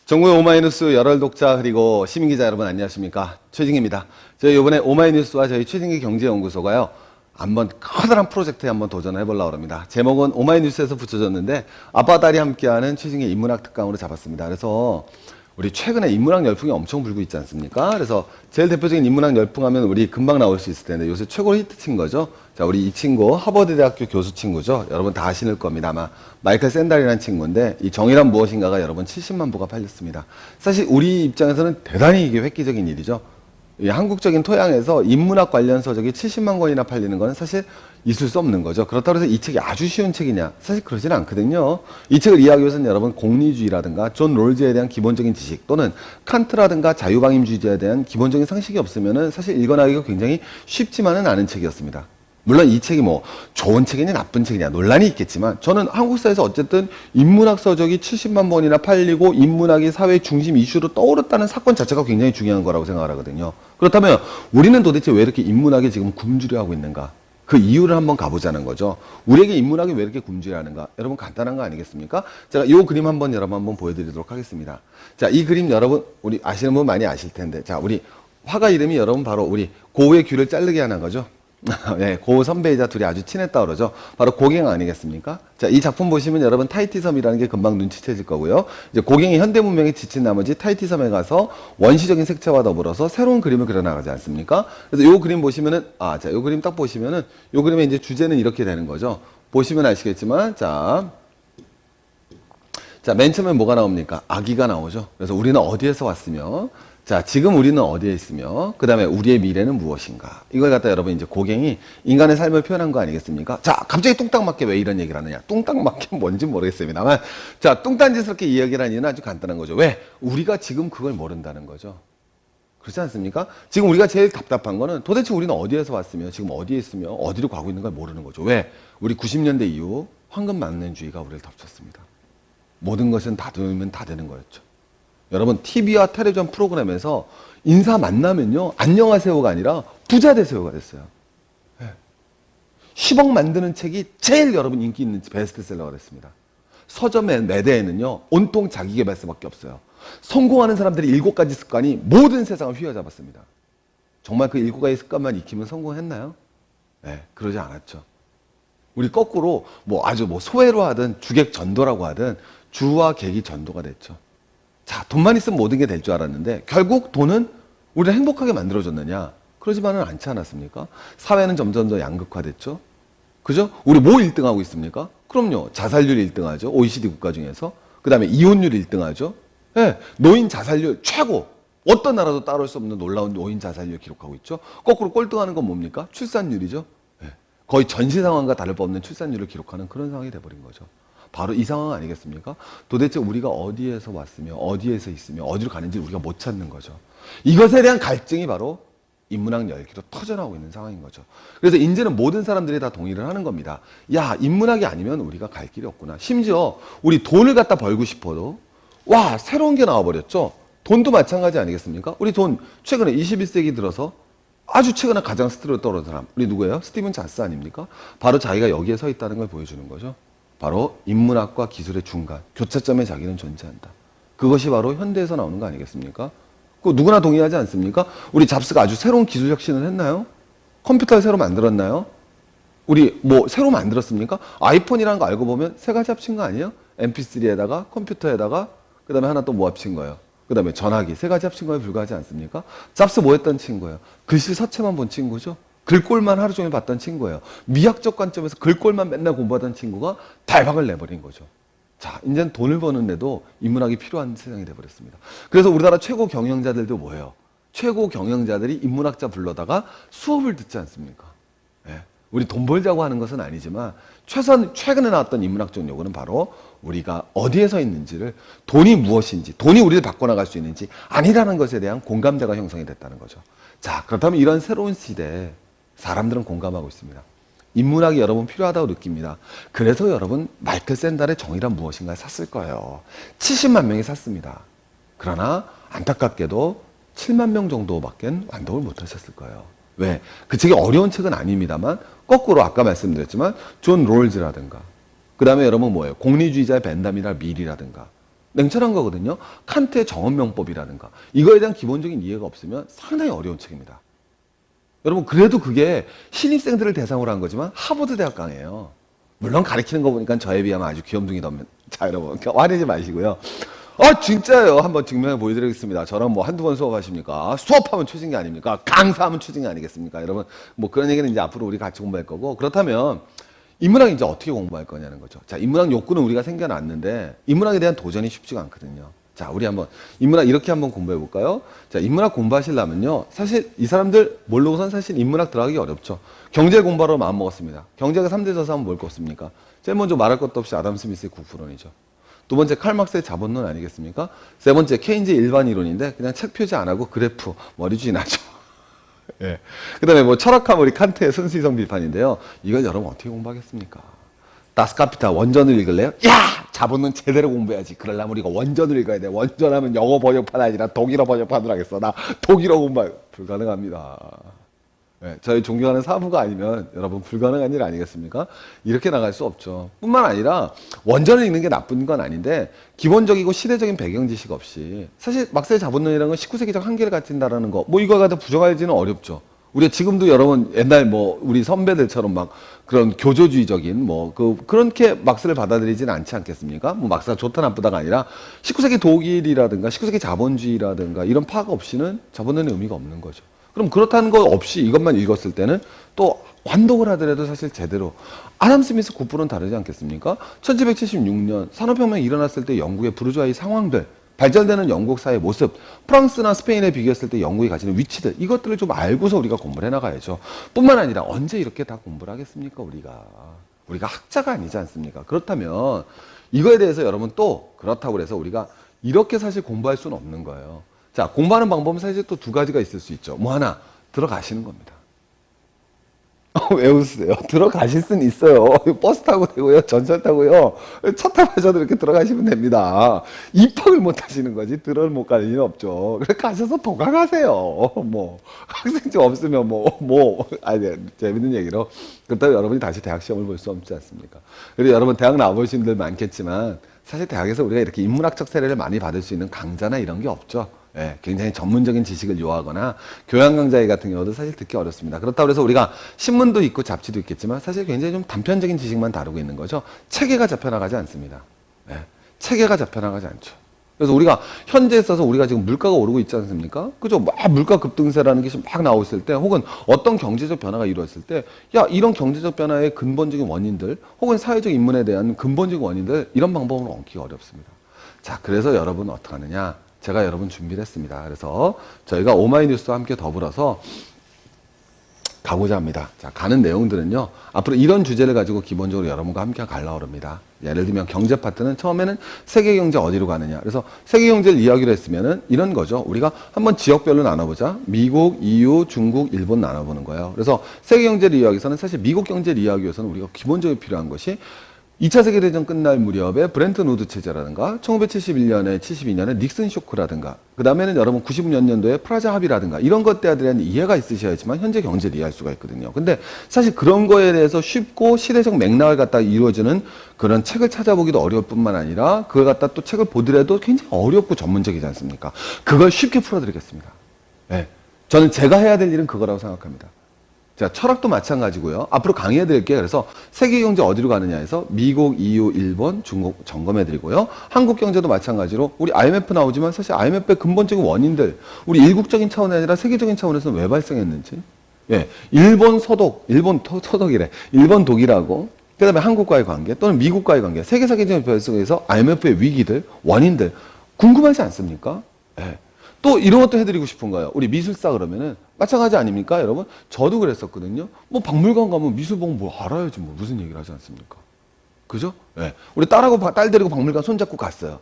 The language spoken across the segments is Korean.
전국의 오마이뉴스 열혈 독자 그리고 시민기자 여러분 안녕하십니까, 최진기입니다. 저희 이번에 오마이뉴스와 저희 최진기 경제연구소가요 한번 커다란 프로젝트에 한번 도전을 해보려고 합니다. 제목은 오마이뉴스에서 붙여졌는데 아빠 딸이 함께하는 최진기 인문학 특강으로 잡았습니다. 그래서 우리 최근에 인문학 열풍이 엄청 불고 있지 않습니까? 그래서 제일 대표적인 인문학 열풍 하면 우리 금방 나올 수 있을 텐데 요새 최고로 히트친 거죠. 자, 우리 이 친구 하버드 대학교 교수 친구죠. 여러분 다 아실 겁니다. 아마 마이클 샌달이라는 친구인데 이 정의란 무엇인가가 여러분 70만 부가 팔렸습니다. 사실 우리 입장에서는 대단히 이게 획기적인 일이죠. 이 한국적인 토양에서 인문학 관련 서적이 70만 권이나 팔리는 건 사실 있을 수 없는 거죠. 그렇다고 해서 이 책이 아주 쉬운 책이냐? 사실 그러지는 않거든요. 이 책을 이해하기 위해서는 여러분 공리주의라든가 존 롤즈에 대한 기본적인 지식 또는 칸트라든가 자유방임주의자에 대한 기본적인 상식이 없으면은 사실 읽어나가기가 굉장히 쉽지만은 않은 책이었습니다. 물론 이 책이 뭐 좋은 책이냐 나쁜 책이냐 논란이 있겠지만 저는 한국사에서 어쨌든 인문학 서적이 70만 권이나 팔리고 인문학이 사회 중심 이슈로 떠오르다는 사건 자체가 굉장히 중요한 거라고 생각을 하거든요. 그렇다면 우리는 도대체 왜 이렇게 인문학이 지금 굶주려 하고 있는가? 그 이유를 한번 가보자는 거죠. 우리에게 인문학이 왜 이렇게 굶주려 하는가? 여러분 간단한 거 아니겠습니까? 제가 이 그림 여러분 한번 보여드리도록 하겠습니다. 자, 이 그림 여러분 우리 아시는 분 많이 아실 텐데, 자, 우리 화가 이름이 여러분 바로 우리 고우의 귀를 자르게 하는 거죠. 네, 고우 선배이자 둘이 아주 친했다 그러죠. 바로 고갱 아니겠습니까? 자, 이 작품 보시면 여러분 타이티섬이라는 게 금방 눈치채질 거고요. 이제 고갱이 현대문명에 지친 나머지 타이티섬에 가서 원시적인 색채와 더불어서 새로운 그림을 그려나가지 않습니까? 그래서 요 그림 보시면은, 자, 요 그림 딱 보시면은, 요 그림의 이제 주제는 이렇게 되는 거죠. 보시면 아시겠지만, 자, 맨 처음에 뭐가 나옵니까? 아기가 나오죠. 그래서 우리는 어디에서 왔으며, 자, 지금 우리는 어디에 있으며, 그 다음에 우리의 미래는 무엇인가. 이걸 갖다 여러분 이제 고갱이 인간의 삶을 표현한 거 아니겠습니까? 자, 갑자기 뚱딱 맞게 왜 이런 얘기를 하느냐. 뚱딱 맞게 뭔지 모르겠습니다만, 자, 뚱딴짓스럽게 이야기를 하는 이유는 아주 간단한 거죠. 왜? 우리가 지금 그걸 모른다는 거죠. 그렇지 않습니까? 지금 우리가 제일 답답한 거는 도대체 우리는 어디에서 왔으며, 지금 어디에 있으며, 어디로 가고 있는 걸 모르는 거죠. 왜? 우리 90년대 이후 황금 만년주의가 우리를 덮쳤습니다. 모든 것은 다 되면 다 되는 거였죠. 여러분 TV와 텔레비전 프로그램에서 인사 만나면요 안녕하세요가 아니라 부자 되세요가 됐어요. 네. 10억 만드는 책이 제일 여러분 인기 있는 베스트셀러가 됐습니다. 서점의 매대에는요 온통 자기계발서밖에 없어요. 성공하는 사람들이 7가지 습관이 모든 세상을 휘어잡았습니다. 정말 그 7가지 습관만 익히면 성공했나요? 네, 그러지 않았죠. 우리 거꾸로 뭐 아주 뭐 소외로 하든 주객 전도라고 하든 주와 객이 전도가 됐죠. 자, 돈만 있으면 모든 게 될 줄 알았는데 결국 돈은 우리를 행복하게 만들어줬느냐? 그러지만은 않지 않았습니까? 사회는 점점 더 양극화됐죠. 그죠? 우리 뭐 1등하고 있습니까? 그럼요. 자살률 1등하죠. OECD 국가 중에서. 그 다음에 이혼율 1등하죠. 네, 노인 자살률 최고. 어떤 나라도 따라올 수 없는 놀라운 노인 자살률 기록하고 있죠. 거꾸로 꼴등하는 건 뭡니까? 출산율이죠. 네, 거의 전시 상황과 다를 바 없는 출산율을 기록하는 그런 상황이 돼버린 거죠. 바로 이 상황 아니겠습니까? 도대체 우리가 어디에서 왔으며 어디에서 있으며 어디로 가는지 우리가 못 찾는 거죠. 이것에 대한 갈증이 바로 인문학 열기로 터져나오고 있는 상황인 거죠. 그래서 이제는 모든 사람들이 다 동의를 하는 겁니다. 야, 인문학이 아니면 우리가 갈 길이 없구나. 심지어 우리 돈을 갖다 벌고 싶어도 와, 새로운 게 나와버렸죠. 돈도 마찬가지 아니겠습니까? 우리 돈 최근에 21세기 들어서 아주 최근에 가장 스트레스로 떨어진 사람 우리 누구예요? 스티븐 잡스 아닙니까? 바로 자기가 여기에 서 있다는 걸 보여주는 거죠. 바로 인문학과 기술의 중간, 교차점에 자기는 존재한다. 그것이 바로 현대에서 나오는 거 아니겠습니까? 그 누구나 동의하지 않습니까? 우리 잡스가 아주 새로운 기술 혁신을 했나요? 컴퓨터를 새로 만들었나요? 우리 뭐 새로 만들었습니까? 아이폰이라는 거 알고 보면 세 가지 합친 거 아니에요? MP3에다가 컴퓨터에다가 그 다음에 하나 또 뭐 합친 거예요? 그 다음에 전화기 세 가지 합친 거에 불과하지 않습니까? 잡스 뭐 했던 친구예요? 글씨 서체만 본 친구죠? 글꼴만 하루 종일 봤던 친구예요. 미학적 관점에서 글꼴만 맨날 공부하던 친구가 대박을 내버린 거죠. 자, 이제는 돈을 버는데도 인문학이 필요한 세상이 돼버렸습니다. 그래서 우리나라 최고 경영자들도 뭐예요? 최고 경영자들이 인문학자 불러다가 수업을 듣지 않습니까? 네. 우리 돈 벌자고 하는 것은 아니지만 최소한 최근에 나왔던 인문학적 요구는 바로 우리가 어디에 서 있는지를, 돈이 무엇인지, 돈이 우리를 바꿔나갈 수 있는지 아니라는 것에 대한 공감대가 형성이 됐다는 거죠. 자, 그렇다면 이런 새로운 시대에 사람들은 공감하고 있습니다. 인문학이 여러분 필요하다고 느낍니다. 그래서 여러분 마이클 샌달의 정의란 무엇인가를 샀을 거예요. 70만 명이 샀습니다. 그러나 안타깝게도 7만 명 정도밖에 완독을 못하셨을 거예요. 왜? 그 책이 어려운 책은 아닙니다만 거꾸로 아까 말씀드렸지만 존 롤즈라든가 그 다음에 여러분 뭐예요? 공리주의자의 벤다미라 밀이라든가 냉철한 거거든요. 칸트의 정언명법이라든가 이거에 대한 기본적인 이해가 없으면 상당히 어려운 책입니다. 여러분 그래도 그게 신입생들을 대상으로 한 거지만 하버드 대학 강의예요. 물론 가르치는 거 보니까 저에 비하면 아주 귀염둥이더면 자 여러분 화내지 마시고요. 진짜예요. 한번 증명해 보여드리겠습니다. 저랑 뭐 한두 번 수업하십니까? 수업하면 초진기 아닙니까? 강사하면 초진기 아니겠습니까? 여러분 뭐 그런 얘기는 이제 앞으로 우리 같이 공부할 거고 그렇다면 인문학 이제 어떻게 공부할 거냐는 거죠. 자, 인문학 욕구는 우리가 생겨났는데 인문학에 대한 도전이 쉽지가 않거든요. 자, 우리 한번 인문학 이렇게 한번 공부해 볼까요? 자, 인문학 공부하시려면요. 사실 이 사람들 모르고선 사실 인문학 들어가기 어렵죠. 경제 공부하러 마음 먹었습니다. 경제가 3대 저사하면 뭘 꼽습니까? 제일 먼저 말할 것도 없이 아담 스미스의 국부론이죠. 두 번째 칼 막스의 자본론 아니겠습니까? 세 번째 케인즈의 일반 이론인데 그냥 책 표지 안 하고 그래프 머리 쥐나죠. 예. 그 다음에 뭐 철학하면 우리 칸트의 순수이성 비판인데요. 이걸 여러분 어떻게 공부하겠습니까? 다스카피탈 원전을 읽을래요? 야! 자본론 제대로 공부해야지. 그러려면 우리가 원전을 읽어야 돼. 원전하면 영어 번역판 아니라 독일어 번역판을 하겠어. 나 독일어 공부 불가능합니다. 예, 저희 존경하는 사부가 아니면 여러분 불가능한 일 아니겠습니까? 이렇게 나갈 수 없죠. 뿐만 아니라 원전을 읽는 게 나쁜 건 아닌데 기본적이고 시대적인 배경 지식 없이 사실 막스의 자본론이라는 건 19세기적 한계를 갖춘다라는 거 뭐 이거 갖다 부정하기는 어렵죠. 우리가 지금도 여러분 옛날 뭐 우리 선배들처럼 막 그런 교조주의적인 뭐 그렇게 막스를 받아들이지는 않지 않겠습니까? 뭐 막스가 좋다 나쁘다가 아니라 19세기 독일이라든가 19세기 자본주의라든가 이런 파악 없이는 자본론의 의미가 없는 거죠. 그럼 그렇다는 거 없이 이것만 읽었을 때는 또 완독을 하더라도 사실 제대로 아담 스미스 국부론 다르지 않겠습니까? 1776년 산업혁명이 일어났을 때 영국의 부르주아의 상황들 발전되는 영국 사회의 모습, 프랑스나 스페인에 비교했을 때 영국이 가지는 위치들 이것들을 좀 알고서 우리가 공부를 해나가야죠. 뿐만 아니라 언제 이렇게 다 공부를 하겠습니까? 우리가 학자가 아니지 않습니까? 그렇다면 이거에 대해서 여러분 또 그렇다고 해서 우리가 이렇게 사실 공부할 수는 없는 거예요. 자, 공부하는 방법은 사실 또 두 가지가 있을 수 있죠. 뭐 하나, 들어가시는 겁니다. 왜 웃으세요? 들어가실 수는 있어요. 버스 타고 되고요. 전철 타고요. 차 타마셔도 이렇게 들어가시면 됩니다. 입학을 못 하시는 거지. 들어를 못 가는 일은 없죠. 그래 가셔서 도강하세요. 뭐 학생증 없으면 아니 재밌는 얘기로 그렇다고 여러분이 다시 대학 시험을 볼 수 없지 않습니까? 그리고 여러분 대학 나와보신 분들 많겠지만 사실 대학에서 우리가 이렇게 인문학적 세례를 많이 받을 수 있는 강좌나 이런 게 없죠. 예, 굉장히 전문적인 지식을 요하거나 교양 강좌 같은 경우도 사실 듣기 어렵습니다. 그렇다고 해서 우리가 신문도 있고 잡지도 있겠지만 사실 굉장히 좀 단편적인 지식만 다루고 있는 거죠. 체계가 잡혀나가지 않습니다. 예, 체계가 잡혀나가지 않죠. 그래서 우리가 현재에 있어서 우리가 지금 물가가 오르고 있지 않습니까? 그죠? 막 물가 급등세라는 것이 막 나오고 있을 때 혹은 어떤 경제적 변화가 이루어졌을 때 야, 이런 경제적 변화의 근본적인 원인들 혹은 사회적 인문에 대한 근본적인 원인들 이런 방법은 얹기가 어렵습니다. 자, 그래서 여러분 어떻게 하느냐? 제가 여러분 준비를 했습니다. 그래서 저희가 오마이뉴스와 함께 더불어서 가고자 합니다. 자, 가는 내용들은요. 앞으로 이런 주제를 가지고 기본적으로 여러분과 함께 가려고 합니다. 예를 들면 경제 파트는 처음에는 세계 경제 어디로 가느냐. 그래서 세계 경제를 이야기를 했으면은 이런 거죠. 우리가 한번 지역별로 나눠보자. 미국, EU, 중국, 일본 나눠보는 거예요. 그래서 세계 경제를 이야기해서는 사실 미국 경제를 이야기하기 위해서는 우리가 기본적으로 필요한 것이 2차 세계대전 끝날 무렵에 브렌튼 우드 체제라든가 1971년에 72년에 닉슨 쇼크라든가 그 다음에는 여러분 96년도에 프라자 합의라든가 이런 것들에 대한 이해가 있으셔야지만 현재 경제를 이해할 수가 있거든요. 근데 사실 그런 거에 대해서 쉽고 시대적 맥락을 갖다 이루어지는 그런 책을 찾아보기도 어려울 뿐만 아니라 그걸 갖다 또 책을 보더라도 굉장히 어렵고 전문적이지 않습니까? 그걸 쉽게 풀어드리겠습니다. 네. 저는 제가 해야 될 일은 그거라고 생각합니다. 자, 철학도 마찬가지고요. 앞으로 강의해 드릴게요. 그래서 세계 경제 어디로 가느냐 해서 미국, EU, 일본, 중국 점검해 드리고요. 한국 경제도 마찬가지로 우리 IMF 나오지만 사실 IMF의 근본적인 원인들, 우리 일국적인 차원이 아니라 세계적인 차원에서는 왜 발생했는지. 예. 일본 서독이래. 일본 독일하고 그다음에 한국과의 관계 또는 미국과의 관계, 세계 사회적 발생에서 IMF의 위기들, 원인들 궁금하지 않습니까? 예. 또 이런 것도 해드리고 싶은 거예요. 우리 미술사 그러면은 마찬가지 아닙니까, 여러분? 저도 그랬었거든요. 뭐 박물관 가면 미술 보면 뭐 알아야지 뭐 무슨 얘기를 하지 않습니까? 그죠? 예. 우리 딸 데리고 박물관 손잡고 갔어요.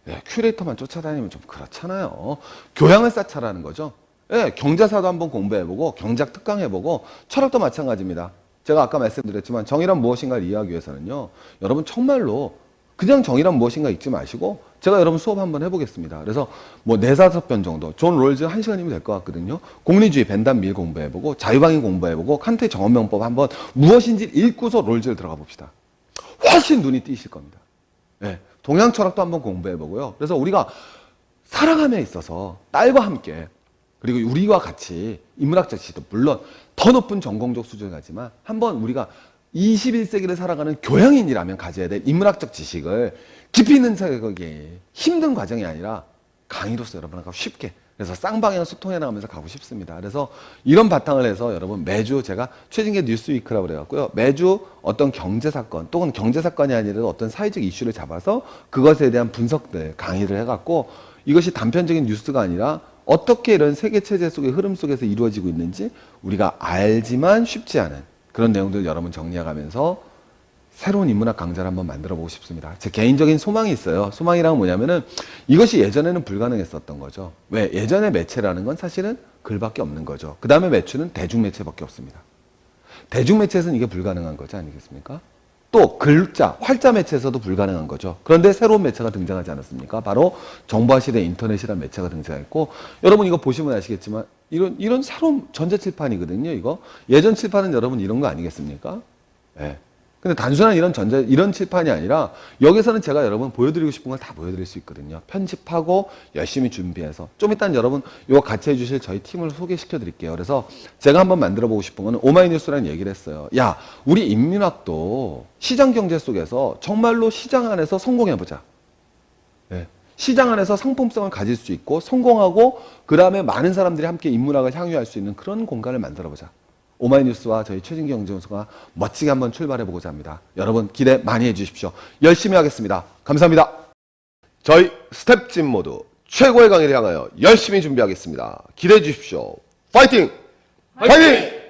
예. 큐레이터만 쫓아다니면 좀 그렇잖아요. 교양을 쌓자라는 거죠. 예. 경제사도 한번 공부해보고 경제학 특강해보고 철학도 마찬가지입니다. 제가 아까 말씀드렸지만 정의란 무엇인가를 이해하기 위해서는요. 여러분 정말로 그냥 정의란 무엇인가 읽지 마시고 제가 여러분 수업 한번 해보겠습니다. 그래서 뭐 4~5편 정도 존 롤즈 1시간이면 될 것 같거든요. 공리주의 벤담 밀 공부해보고 자유방위 공부해보고 칸트의 정언명법 한번 무엇인지 읽고서 롤즈를 들어가 봅시다. 훨씬 눈이 띄실 겁니다. 네. 동양 철학도 한번 공부해보고요. 그래서 우리가 살아감에 있어서 딸과 함께 그리고 우리와 같이 인문학적 지식도 물론 더 높은 전공적 수준을 가지만 한번 우리가 21세기를 살아가는 교양인이라면 가져야 될 인문학적 지식을 깊이 있는 생각이 힘든 과정이 아니라 강의로서 여러분하고 쉽게 그래서 쌍방향 소통해 나가면서 가고 싶습니다. 그래서 이런 바탕을 해서 여러분 매주 제가 최진계 뉴스위크라고 그래갖고요. 매주 어떤 경제사건 또는 경제사건이 아니라 어떤 사회적 이슈를 잡아서 그것에 대한 분석들 강의를 해갖고 이것이 단편적인 뉴스가 아니라 어떻게 이런 세계체제 속의 흐름 속에서 이루어지고 있는지 우리가 알지만 쉽지 않은 그런 내용들 여러분 정리해가면서 새로운 인문학 강좌를 한번 만들어 보고 싶습니다. 제 개인적인 소망이 있어요. 소망이란 뭐냐면은 이것이 예전에는 불가능했었던 거죠. 왜? 예전의 매체라는 건 사실은 글밖에 없는 거죠. 그 다음에 매체는 대중매체밖에 없습니다. 대중매체에서는 이게 불가능한 거지 아니겠습니까? 또 글자, 활자 매체에서도 불가능한 거죠. 그런데 새로운 매체가 등장하지 않았습니까? 바로 정보화 시대 인터넷이라는 매체가 등장했고 여러분 이거 보시면 아시겠지만 이런 새로운 전자칠판이거든요. 이거 예전 칠판은 여러분 이런 거 아니겠습니까? 네. 근데 단순한 이런 칠판이 아니라 여기서는 제가 여러분 보여드리고 싶은 걸 다 보여드릴 수 있거든요. 편집하고 열심히 준비해서 좀 이따 여러분 이거 같이 해주실 저희 팀을 소개시켜 드릴게요. 그래서 제가 한번 만들어 보고 싶은 거는 오마이뉴스라는 얘기를 했어요. 야, 우리 인문학도 시장 경제 속에서 정말로 시장 안에서 성공해보자. 네. 시장 안에서 상품성을 가질 수 있고 성공하고 그 다음에 많은 사람들이 함께 인문학을 향유할 수 있는 그런 공간을 만들어 보자. 오마이뉴스와 저희 최진기 경제연수가 멋지게 한번 출발해보고자 합니다. 여러분 기대 많이 해주십시오. 열심히 하겠습니다. 감사합니다. 저희 스텝진 모두 최고의 강의를 향하여 열심히 준비하겠습니다. 기대해 주십시오. 파이팅! 파이팅!